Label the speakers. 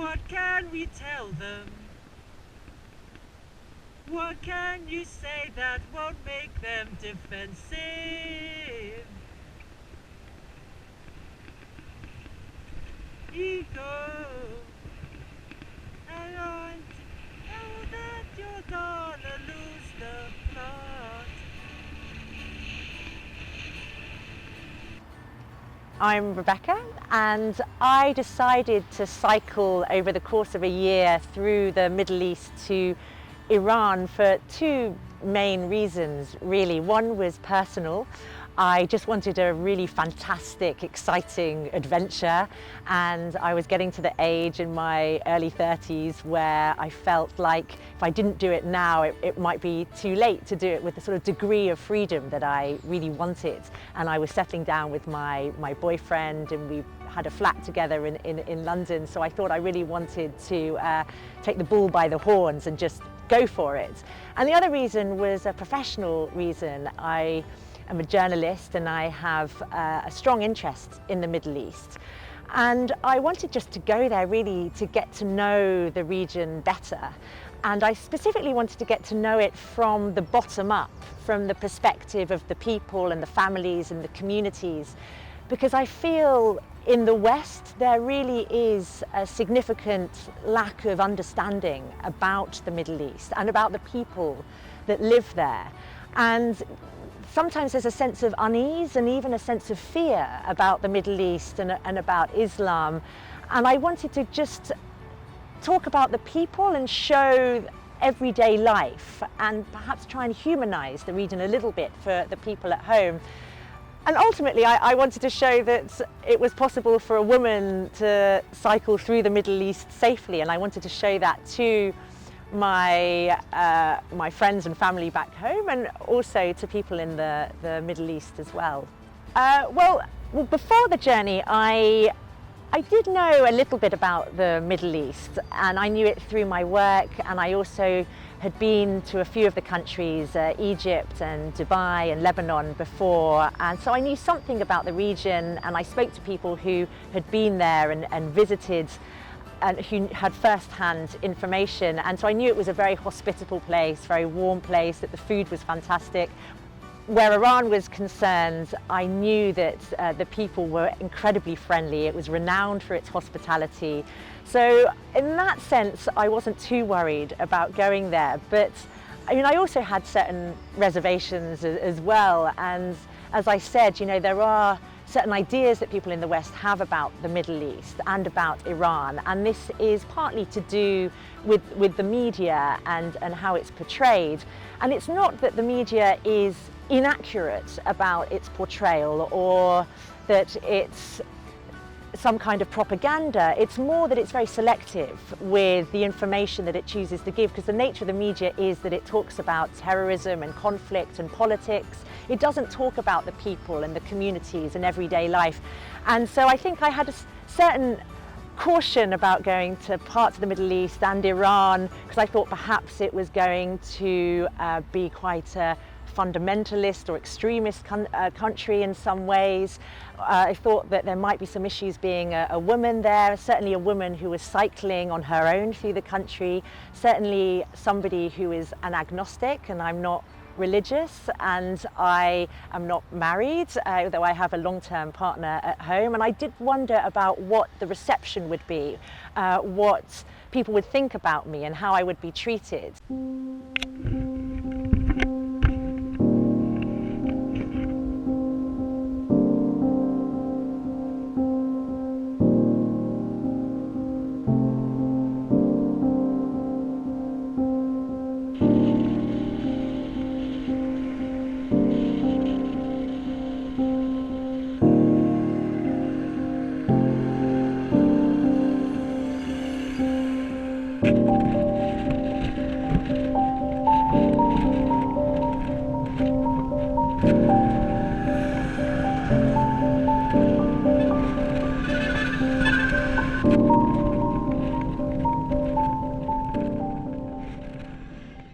Speaker 1: What can we tell them? What can you say that won't make them defensive? Ego, I want to know that you're gonna lose the plot.
Speaker 2: I'm Rebecca, and I decided to cycle over the course of a year through the Middle East to Iran for two main reasons, really. One was personal. I just wanted a really fantastic, exciting adventure, and I was getting to the age in my early 30s where I felt like if I didn't do it now, it might be too late to do it with the sort of degree of freedom that I really wanted. And I was settling down with my boyfriend, and we had a flat together in London, so I thought I really wanted to take the bull by the horns and just go for it. And the other reason was a professional reason. I'm a journalist, and I have a strong interest in the Middle East. And I wanted just to go there really to get to know the region better. And I specifically wanted to get to know it from the bottom up, from the perspective of the people and the families and the communities. Because I feel in the West there really is a significant lack of understanding about the Middle East and about the people that live there. And sometimes there's a sense of unease and even a sense of fear about the Middle East and about Islam. And I wanted to just talk about the people and show everyday life and perhaps try and humanize the region a little bit for the people at home. And ultimately, I wanted to show that it was possible for a woman to cycle through the Middle East safely, and I wanted to show that to my friends and family back home, and also to people in the Middle East as well. Well, before the journey, I did know a little bit about the Middle East, and I knew it through my work, and I also had been to a few of the countries, Egypt and Dubai and Lebanon before, and so I knew something about the region, and I spoke to people who had been there and visited and who had first-hand information, and so I knew it was a very hospitable place, very warm place, that the food was fantastic. Where Iran was concerned, I knew that the people were incredibly friendly. It was renowned for its hospitality. So in that sense, I wasn't too worried about going there. But I mean, I also had certain reservations as well. And as I said, you know, there are certain ideas that people in the West have about the Middle East and about Iran. And this is partly to do with the media and how it's portrayed. And it's not that the media is inaccurate about its portrayal or that it's some kind of propaganda. It's more that it's very selective with the information that it chooses to give, because the nature of the media is that it talks about terrorism and conflict and politics. It doesn't talk about the people and the communities and everyday life. And so I think I had a certain caution about going to parts of the Middle East and Iran, because I thought perhaps it was going to be quite a fundamentalist or extremist country in some ways. I thought that there might be some issues being a woman there, certainly a woman who was cycling on her own through the country, certainly somebody who is an agnostic, and I'm not religious, and I am not married, though I have a long-term partner at home. And I did wonder about what the reception would be, what people would think about me and how I would be treated.